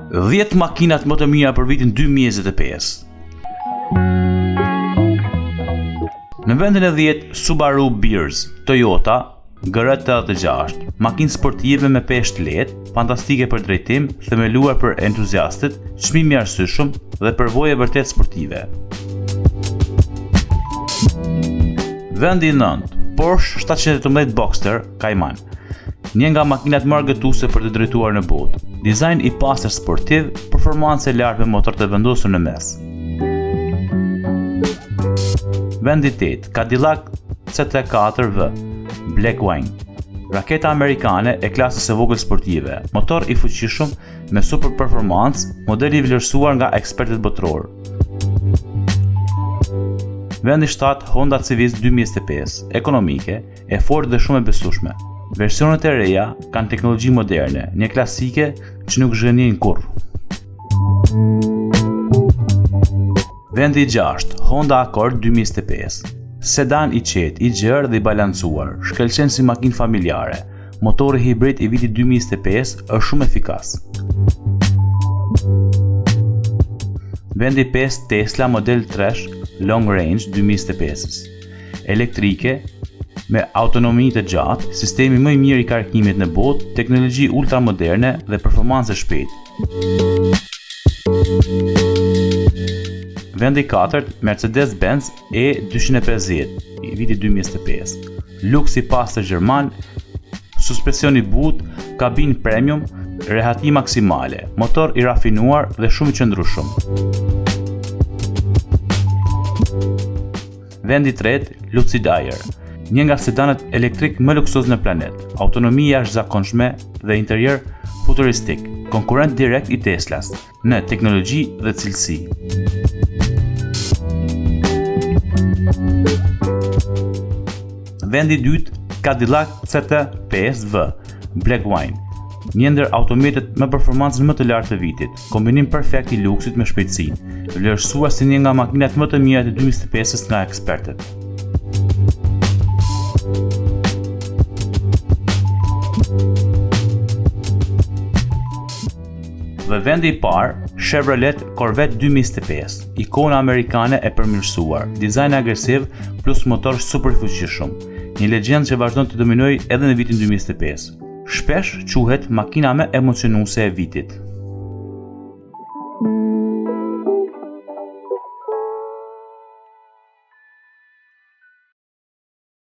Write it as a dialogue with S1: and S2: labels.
S1: 10 makinat më të mira për vitin 2025. Në vendin e 10, Subaru Bears, Toyota GR86, makinë sportive me peshë lehtë, fantastike për drejtim, themeluar për entuziastët, çmim i arsyeshëm dhe përvojë vërtet sportive. Vendi 9, Porsche 718 Boxster Cayman, një nga makinat më argëtuese për të drejtuar në botë. Dizajn i pastër sportiv, performancë e lartë me motor të vendosur në mes. Vendi 8, Cadillac CT4V Black Wine, raketa amerikane e klasës së vogël sportive, motor i fuqishëm me super performancë, modeli i vlerësuar nga ekspertët botëror. Vendi 7, Honda Civic 2025, ekonomike, e fortë dhe shumë e besueshme. Versionet e reja kanë teknologji moderne, një klasike që nuk zhgënjen kurrë. Vendi 6, Honda Accord 2025, sedan i qetë, i gjerë dhe i balancuar, shkëlqen si makinë familjare. Motori hibrid i vitit 2025 është shumë efikas. Vendi 5, Tesla Model 3 Long Range 2025, elektrike, me autonomi të gjatë, sistemi më i mirë i karikimit në botë, teknologji ultramoderne dhe performancë shpejtë. Vendi 4, Mercedes-Benz E250, i vitit 2025, luks i pastër gjerman, suspension i butë, kabinë premium, rehati maksimale, motor i rafinuar dhe shumë i qëndrueshëm. Vendi 3, Lucid Air, një nga sedanët elektrik më luksoz në planet, autonomi jashtëzakonshme dhe interior futuristik, konkurrent direkt i Teslas në teknologji dhe cilësi. Vendi 2, Cadillac CT5V Black Wine, një ndër automobilet me performancën më të lartë të vitit, kombinim perfekt i luksit me shpejtësinë, vlerësuar si një nga makinat më të mira të 2025 nga ekspertët. Dhe vendi i parë, Chevrolet Corvette 2025, ikona amerikane e përmirësuar, dizajn agresiv plus motor super fuqishëm, një legjendë që vazhdon të dominojë edhe në vitin 2025. Shpesh quhet makina më emocionuese e vitit.